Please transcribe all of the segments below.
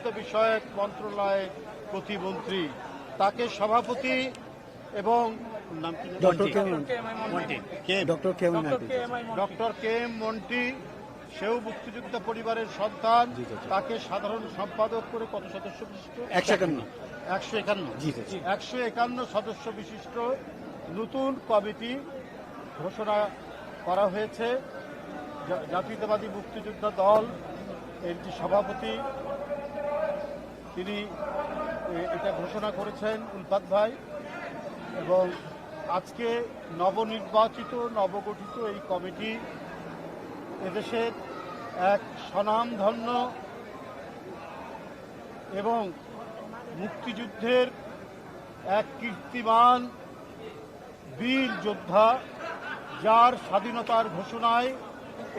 মুক্তিযুদ্ধ বিষয়ক মন্ত্রণালয়ের প্রতিমন্ত্রী, তাকে সভাপতি এবং নাম কি ডক্টর কে এম মন্টি, সেও মুক্তিযুদ্ধ পরিবারের সন্তান। তাকে সাধারণ সম্পাদক করে কত সদস্য বিশিষ্ট? 151 সদস্য বিশিষ্ট নতুন কমিটি ঘোষণা করা হয়েছে। জাতীয়তাবাদী মুক্তিযোদ্ধা দল এর যে সভাপতি, তিনি এটা ঘোষণা করেছেন উলফাত ভাই। এবং আজকে নবনির্বাচিত নবগঠিত এই কমিটি এদেশের এক স্বনামধন্য এবং মুক্তিযুদ্ধের এক কীর্তিমান বীর যোদ্ধা, যার স্বাধীনতার ঘোষণায়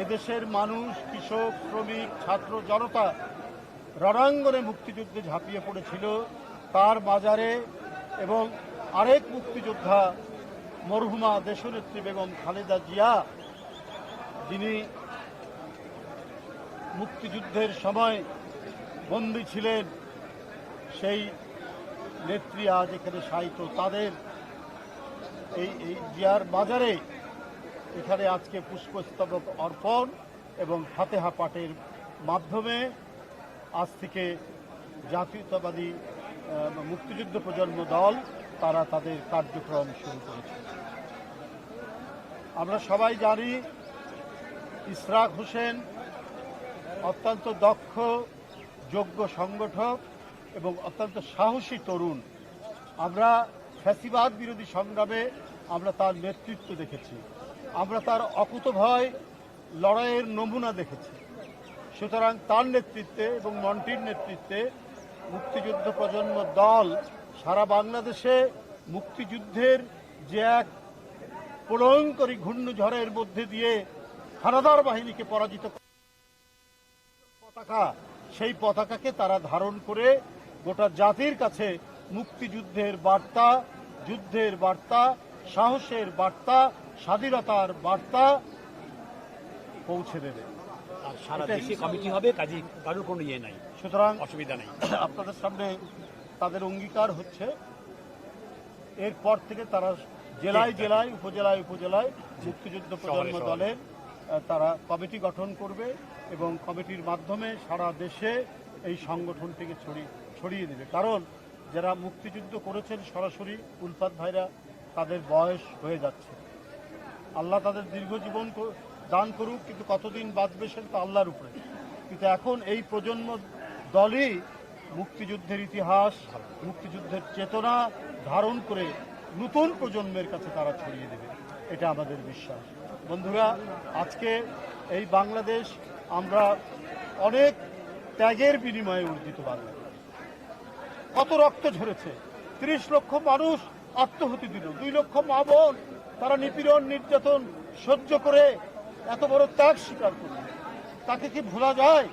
এদেশের মানুষ, কৃষক, শ্রমিক, ছাত্র জনতা রণাঙ্গনে মুক্তিযুদ্ধে ঝাঁপিয়ে পড়েছিল, তার মাজারে এবং আরেক মুক্তিযোদ্ধা মরহুমা দেশনেত্রী বেগম খালেদা জিয়া, যিনি মুক্তিযুদ্ধের সময় বন্দী ছিলেন, সেই নেত্রী আজ এখানে শায়িত। তাদের এই জিয়ার বাজারে এখানে আজকে পুষ্পস্তবক অর্পণ এবং ফাতেহা পাঠের মাধ্যমে আজ থেকে জাতীয়তাবাদী মুক্তিযুদ্ধ প্রজন্ম দল তারা তাদের কার্যক্রম শুরু করেছে। আমরা সবাই জানি ইশরাক হোসেন অত্যন্ত দক্ষ, যোগ্য সংগঠক এবং অত্যন্ত সাহসী তরুণ। আমরা ফ্যাসিবাদ বিরোধী সংগ্রামে আমরা তার নেতৃত্ব দেখেছি, আমরা তার অকুতভয় লড়াইয়ের নমুনা দেখেছি। সুতরাং তার নেতৃত্বে এবং মন্টির নেতৃত্বে মুক্তিযুদ্ধ প্রজন্ম দল সারা বাংলাদেশে মুক্তিযুদ্ধের যে এক প্রলয়ঙ্করী ঘূর্ণিঝড়ের মধ্যে দিয়ে হানাদার বাহিনীকে পরাজিত পতাকা, সেই পতাকাকে তারা ধারণ করে গোটা জাতির কাছে মুক্তিযুদ্ধের বার্তা, যুদ্ধের বার্তা, সাহসের বার্তা, স্বাধীনতার বার্তা পৌঁছে দেবে। আর সারা দেশে কমিটি হবে, কাজে কারোর কোনো ইয়ে নাই, সুতরাং অসুবিধা নেই। আপনাদের সামনে তাদের অঙ্গীকার হচ্ছে, এরপর থেকে তারা জেলায় জেলায়, উপজেলায় উপজেলায় মুক্তিযুদ্ধ প্রজন্ম দলের তারা কমিটি গঠন করবে এবং কমিটির মাধ্যমে সারা দেশে এই সংগঠনটিকে ছড়িয়ে দেবে। কারণ যারা মুক্তিযুদ্ধ করেছেন সরাসরি উলফাত ভাইরা, তাদের বয়স হয়ে যাচ্ছে। আল্লাহ তাদের দীর্ঘজীবন দান করুক, কিন্তু কতদিন বাঁচবে সেটা তো আল্লাহর উপরে। কিন্তু এখন এই প্রজন্ম দলই মুক্তিযুদ্ধের ইতিহাস, মুক্তিযুদ্ধের চেতনা ধারণ করে নতুন প্রজন্মের কাছে তারা ছড়িয়ে দেবে, এটা আমাদের বিশ্বাস। বন্ধুরা, আজকে এই বাংলাদেশ আমরা অনেক ত্যাগের বিনিময়ে অর্জিত বাংলাদেশ। কত রক্ত ঝরেছে, 30 লক্ষ মানুষ আত্মহতি দিল, 2 লক্ষ মা বোন তারা নিপীড়ন নির্যাতন সহ্য করে এত বড় ত্যাগ স্বীকার করল। তাকে কি ভোলা যায়?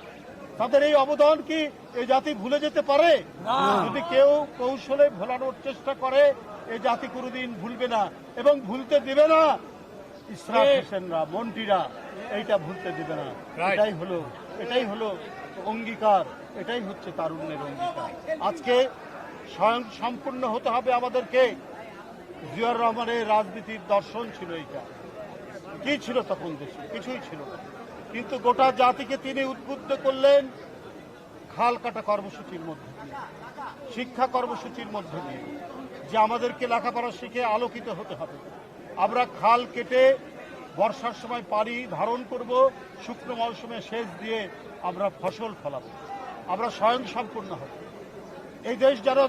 তাদের এই অবদান কি এই জাতি ভুলে যেতে পারে? যদি কেউ কৌশলে ভোলানোর চেষ্টা করে, এই জাতি কোনোদিন ভুলবে না এবং ভুলতে দেবে না। ইশরাক হোসেনরা, মন্টিরা এইটা ভুলতে দেবে না। এটাই হলো অঙ্গীকার, এটাই হচ্ছে তারুণ্যের অঙ্গীকার। আজকে স্বয়ং সম্পূর্ণ হতে হবে আমাদেরকে। জিয়াউর রহমানের রাজনীতির দর্শন ছিল এইটা। কি ছিল তখন দেশে? কিছুই ছিল না, কিন্তু গোটা জাতিকে তিনি উদ্বুদ্ধ করলেন খাল কাটা কর্মসূচির মধ্যে দিয়ে, শিক্ষা কর্মসূচির মধ্যে দিয়ে, যে আমাদেরকে লেখাপড়া শিখে আলোকিত হতে হবে। আমরা খাল কেটে বর্ষার সময় পানি ধারণ করব, শুকনো মৌসুমে সেচ দিয়ে আমরা ফসল ফলাবো, আমরা স্বয়ং সম্পূর্ণ হব। এই দেশ যেন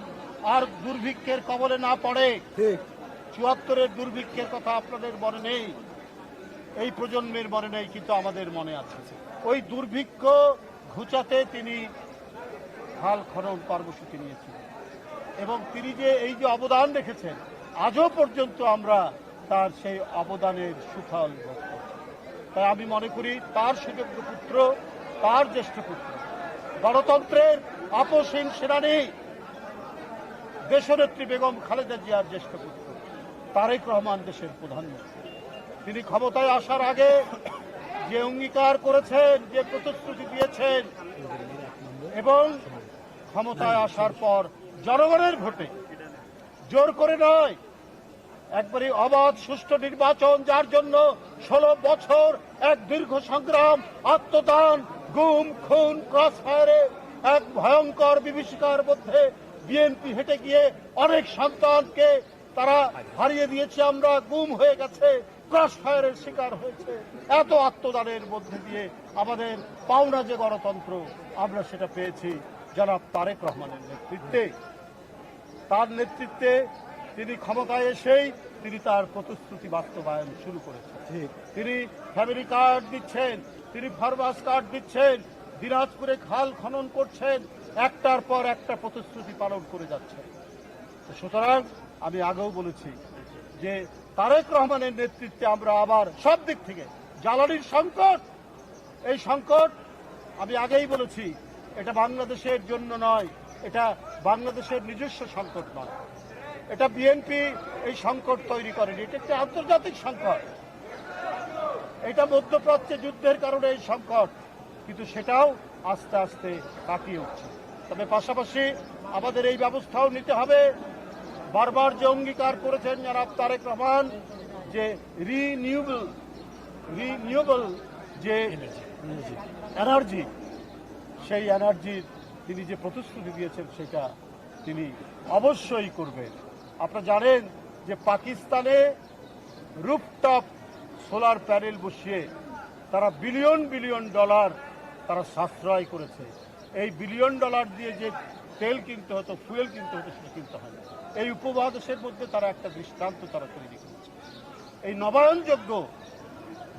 আর দুর্ভিক্ষের কবলে না পড়ে। ৭৪-এর দুর্ভিক্ষের কথা আপনাদের মনে নেই, এই প্রজন্মের মনে নেই, কিন্তু আমাদের মনে আছে। ওই দুর্ভিক্ষ ঘুচাতে তিনি খাল খনন কর্মসূচি নিয়েছিলেন এবং তিনি যে এই যে অবদান রেখেছেন, আজও পর্যন্ত আমরা তার সেই অবদানের সুফল ভোগ করছি। তাই আমি মনে করি তার সুযোগ্য পুত্র, তার জ্যেষ্ঠ পুত্র, গণতন্ত্রের আপসহীন সেনানী দেশনেত্রী বেগম খালেদা জিয়ার জ্যেষ্ঠ পুত্র তারেক রহমান দেশের প্রধানমন্ত্রী। তিনি ক্ষমতায় আসার আগে যে অঙ্গীকার করেছেন, যে প্রতিশ্রুতি দিয়েছেন এবং ক্ষমতায় আসার পর জনগণের ভোটে, জোর করে নয়, একবারে অবাধ সুষ্ঠু নির্বাচন, যার জন্য 16 বছর এক দীর্ঘ সংগ্রাম, আত্মদান, গুম খুন, ক্রস ফায়ারে এক ভয়ঙ্কর বিভীষিকার মধ্যে বিএনপি হেঁটে গিয়ে অনেক সন্তানকে তারা হারিয়ে দিয়েছে, আমরা গুম হয়ে গেছে, ক্রস ফায়ারের শিকার হয়েছে। এত আত্মদানের মধ্যে দিয়ে আমাদের পাওনা যে গণতন্ত্র, আমরা সেটা পেয়েছি জনাব তারেক রহমানের নেতৃত্বে। তার নেতৃত্বে তিনি ক্ষমতায় এসেই তিনি তার প্রতিশ্রুতি বাস্তবায়ন শুরু করেছেন। তিনি ফ্যামিলি কার্ড দিচ্ছেন, তিনি ফার্মাস কার্ড দিচ্ছেন, দিনাজপুরে খাল খনন করছেন, একটার পর একটা প্রতিশ্রুতি পালন করে যাচ্ছেন। সুতরাং আমি আগেও বলেছি যে তারেক রহমানের নেতৃত্বে আমরা আবার সব দিক থেকে, জ্বালানির সংকট, এই সংকট আমি আগেই বলেছি এটা বাংলাদেশের জন্য নয়, এটা বাংলাদেশের নিজস্ব সংকট নয়, এটা বিএনপি এই সংকট তৈরি করেনি, এটা একটি আন্তর্জাতিক সংকট, এটা মধ্যপ্রাচ্যে যুদ্ধের কারণে এই সংকট, কিন্তু সেটাও আস্তে আস্তে কাটিয়ে উঠছে। তবে পাশাপাশি আমাদের এই ব্যবস্থাও নিতে হবে, বারবার যে অঙ্গীকার করেছেন জনাব তারেক রহমান যে রিনিউয়েবল যে এনার্জি, সেই এনার্জির তিনি যে প্রতিশ্রুতি দিয়েছেন সেটা তিনি অবশ্যই করবেন। আপনারা জানেন যে পাকিস্তানে রুফটপ সোলার প্যানেল বসিয়ে তারা বিলিয়ন বিলিয়ন ডলার তারা সাশ্রয় করেছে। এই বিলিয়ন ডলার দিয়ে যে তেল কিনতে হতো, ফুয়েল কিনতে হতো, সেটা কিনতে হয় না। এই উপমহাদেশের মধ্যে তারা একটা দৃষ্টান্ত তারা তৈরি করেছে। এই নবায়নযোগ্য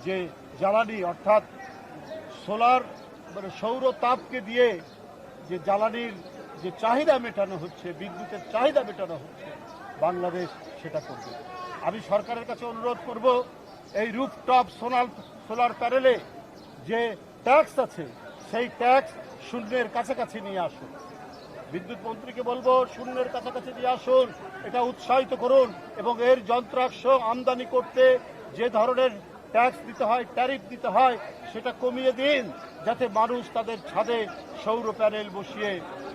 যে জ্বালানি, অর্থাৎ সোলার মানে সৌর তাপকে দিয়ে যে জ্বালানির যে চাহিদা মেটানো হচ্ছে, বিদ্যুতের চাহিদা মেটানো হচ্ছে, বাংলাদেশ সেটা করবে। আমি সরকারের কাছে অনুরোধ করব এই রুফটপ সোলার প্যানেলে যে ট্যাক্স আছে সেই ট্যাক্স শূন্যের কাছাকাছি নিয়ে আসুন। বিদ্যুৎ মন্ত্রীকে বলবো শূন্যের কাছাকাছি নিয়ে আসুন, এটা উৎসাহিত করুন এবং এর যন্ত্রাংশ আমদানি করতে যে ধরনের ট্যাক্স দিতে হয়, ট্যারিফ দিতে হয়, সেটা কমিয়ে দিন, যাতে মানুষ তাদের ছাদে সৌর প্যানেল বসিয়ে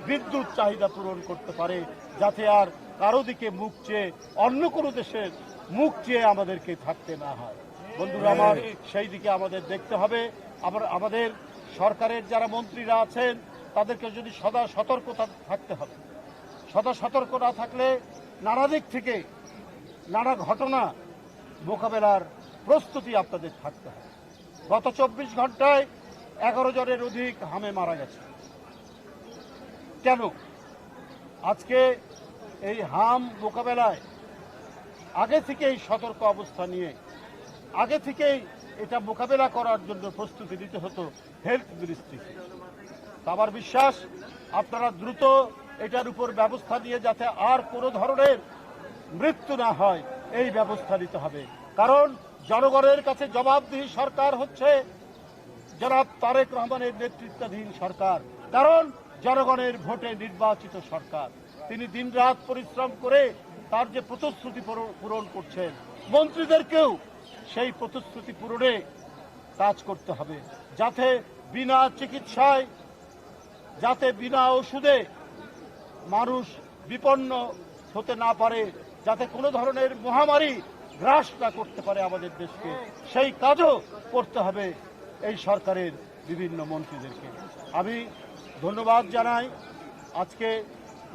বিদ্যুৎ চাহিদা পূরণ করতে পারে, যাতে আর কারো দিকে মুখ চেয়ে, অন্য কোনো দেশের মুখ চেয়ে আমাদেরকে থাকতে না হয়। বন্ধুরা আমার, সেই দিকে আমাদের দেখতে হবে। আমাদের সরকারের যারা মন্ত্রীরা আছেন তাদেরকে যদি সদা সতর্কতা থাকতে হবে। সদা সতর্ক না থাকলে নানা দিক থেকে নানা ঘটনা মোকাবেলার প্রস্তুতি আপনাদের থাকতে হবে। গত 24 ঘন্টায় 11 জনের অধিক হামে মারা গেছে। কেন? আজকে এই হাম মোকাবেলায় আগে থেকেই সতর্ক অবস্থা নিয়ে, আগে থেকেই এটা মোকাবেলা করার জন্য প্রস্তুতি নিতে হতো হেলথ মিনিস্ট্রি। আমার বিশ্বাস আপনারা দ্রুত এটার উপর ব্যবস্থা নিয়ে যাতে আর কোনো ধরনের মৃত্যু না হয় এই ব্যবস্থা নিতে হবে। কারণ জনগণের কাছে জবাবদিহি সরকার হচ্ছে জনাব তারেক রহমানের নেতৃত্বাধীন সরকার, কারণ জনগণের ভোটে নির্বাচিত সরকার। তিনি দিনরাত পরিশ্রম করে তার যে প্রতিশ্রুতি পূরণ করছেন, মন্ত্রীদেরকেও সেই প্রতিশ্রুতি পূরণে কাজ করতে হবে, যাতে বিনা চিকিৎসায়, যাতে বিনা ওষুধে মানুষ বিপন্ন হতে না পারে, যাতে কোনো ধরনের মহামারী গ্রাস না করতে পারে আমাদের দেশকে, সেই কাজও করতে হবে এই সরকারের বিভিন্ন মন্ত্রীদেরকে। আমি ধন্যবাদ জানাই আজকে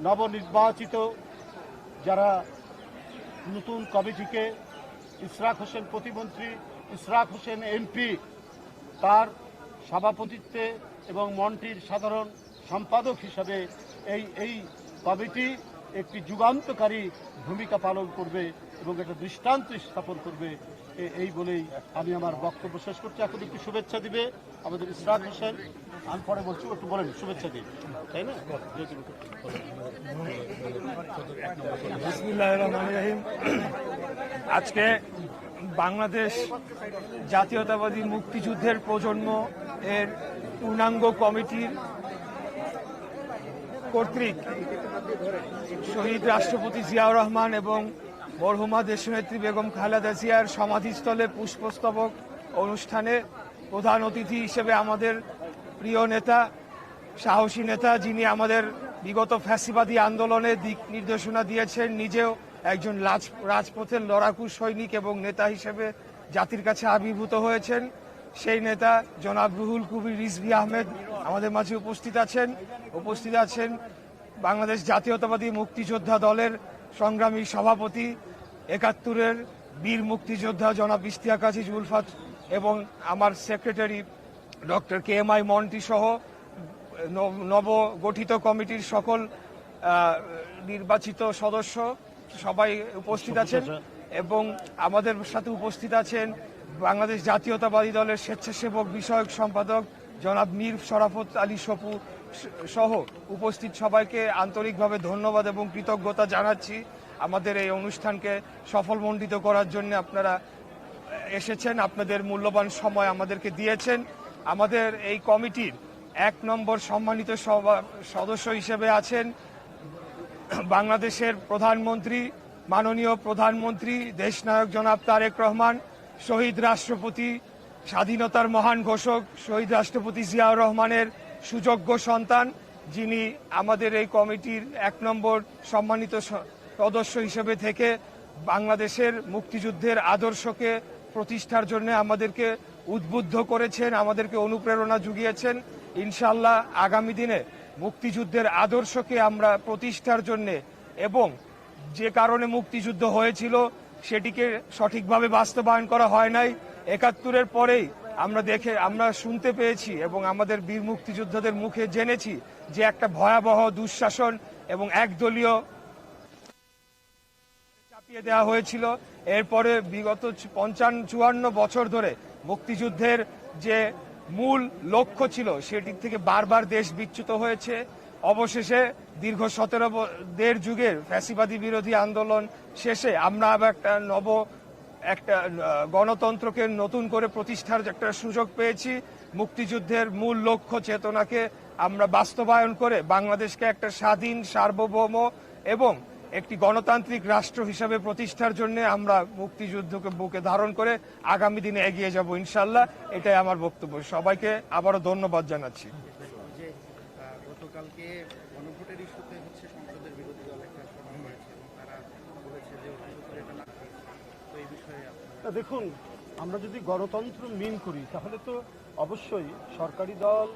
নবনির্বাচিত যারা নতুন কমিটিকে, ইশরাক হোসেন প্রতিমন্ত্রী, ইশরাক হোসেন এমপি, তার সভাপতিত্বে এবং মন্ত্রীর সাধারণ সম্পাদক হিসাবে এই কমিটি একটি যুগান্তকারী ভূমিকা পালন করবে এবং একটা দৃষ্টান্ত স্থাপন করবে। এই বলেই আমি আমার বক্তব্য শেষ করছি। এখন একটু শুভেচ্ছা দিবে আমাদের ইশরাক হোসেন। আমি পরে বলছি, একটু বলেন শুভেচ্ছা দিন, তাই না? বিসমিল্লাহির রহমানির রহিম। আজকে বাংলাদেশ জাতীয়তাবাদী মুক্তিযুদ্ধের প্রজন্ম এর পূর্ণাঙ্গ কমিটির কর্তৃক শহীদ রাষ্ট্রপতি জিয়াউর রহমান এবং মরহুমা দেশনেত্রী বেগম খালেদা জিয়ার সমাধিস্থলে পুষ্পস্তবক অনুষ্ঠানে প্রধান অতিথি হিসেবে আমাদের প্রিয় নেতা, সাহসী নেতা, যিনি আমাদের বিগত ফ্যাসিবাদী আন্দোলনে দিক নির্দেশনা দিয়েছেন, নিজেও একজন রাজপথের লড়াকু সৈনিক এবং নেতা হিসেবে জাতির কাছে আবির্ভূত হয়েছেন। সেই নেতা জনাব রুহুল কবির রিজভী আহমেদ আমাদের মাঝে উপস্থিত আছেন বাংলাদেশ জাতীয়তাবাদী মুক্তিযোদ্ধা দলের সংগ্রামী সভাপতি, ৭১-এর বীর মুক্তিযোদ্ধা জনাব ইশতিয়াক আজিজ উলফাত এবং আমার সেক্রেটারি ডক্টর KMI মন্টি সহ নবগঠিত কমিটির সকল নির্বাচিত সদস্য সবাই উপস্থিত আছেন এবং আমাদের সাথে উপস্থিত আছেন বাংলাদেশ জাতীয়তাবাদী দলের স্বেচ্ছাসেবক বিষয়ক সম্পাদক জনাব মীর শরাফত আলী সপু সহ উপস্থিত সবাইকে আন্তরিকভাবে ধন্যবাদ এবং কৃতজ্ঞতা জানাচ্ছি। আমাদের এই অনুষ্ঠানকে সফলমণ্ডিত করার জন্য আপনারা এসেছেন, আপনাদের মূল্যবান সময় আমাদেরকে দিয়েছেন। আমাদের এই কমিটির ১ নম্বর সম্মানিত সদস্য হিসেবে আছেন বাংলাদেশের প্রধানমন্ত্রী, মাননীয় প্রধানমন্ত্রী দেশনায়ক জনাব তারেক রহমান, শহীদ রাষ্ট্রপতি, স্বাধীনতার মহান ঘোষক শহীদ রাষ্ট্রপতি জিয়াউর রহমানের সুযোগ্য সন্তান, যিনি আমাদের এই কমিটির ১ নম্বর সম্মানিত সদস্য হিসেবে থেকে বাংলাদেশের মুক্তিযুদ্ধের আদর্শকে প্রতিষ্ঠার জন্য আমাদেরকে উদ্বুদ্ধ করেছেন, আমাদেরকে অনুপ্রেরণা জুগিয়েছেন। ইনশাআল্লাহ আগামী দিনে মুক্তিযুদ্ধের আদর্শকে আমরা প্রতিষ্ঠার জন্য এবং যে কারণে মুক্তিযুদ্ধ হয়েছিল সেটিকে সঠিকভাবে বাস্তবায়ন করা হয় নাই, ৭১-এর পরেই আমরা শুনতে পেয়েছি এবং আমাদের বীর মুক্তিযোদ্ধাদের মুখে জেনেছি যে একটা ভয়াবহ দুঃশাসন এবং একদলীয় চাপিয়ে দেওয়া হয়েছিল। এরপরে বিগত ৫৫-৫৪ বছর ধরে মুক্তিযুদ্ধের যে মূল লক্ষ্য ছিল সেটির থেকে বারবার দেশ বিচ্যুত হয়েছে। অবশেষে দীর্ঘ ১৭ যুগের ফ্যাসিবাদী বিরোধী আন্দোলন শেষে আমরা আবার একটা গণতন্ত্রকে নতুন করে প্রতিষ্ঠার একটা সুযোগ পেয়েছি। মুক্তিযুদ্ধের মূল লক্ষ্য চেতনাকে আমরা বাস্তবায়ন করে বাংলাদেশকে একটা স্বাধীন, সার্বভৌম এবং একটি গণতান্ত্রিক রাষ্ট্র হিসেবে প্রতিষ্ঠার জন্য আমরা মুক্তিযুদ্ধকে বুকে ধারণ করে আগামী দিনে এগিয়ে যাব ইনশাআল্লাহ। এটাই আমার বক্তব্য। সবাইকে আবারও ধন্যবাদ জানাচ্ছি। গতকালকে গণভোটের ইস্যুতে সংসদের বিরোধী দল একটা সভা হয়েছে এবং তারা বলেছে যে এটা না, তো এই বিষয়ে দেখুন, আমরা যদি গণতন্ত্র মিন করি তাহলে তো অবশ্যই সরকারি দল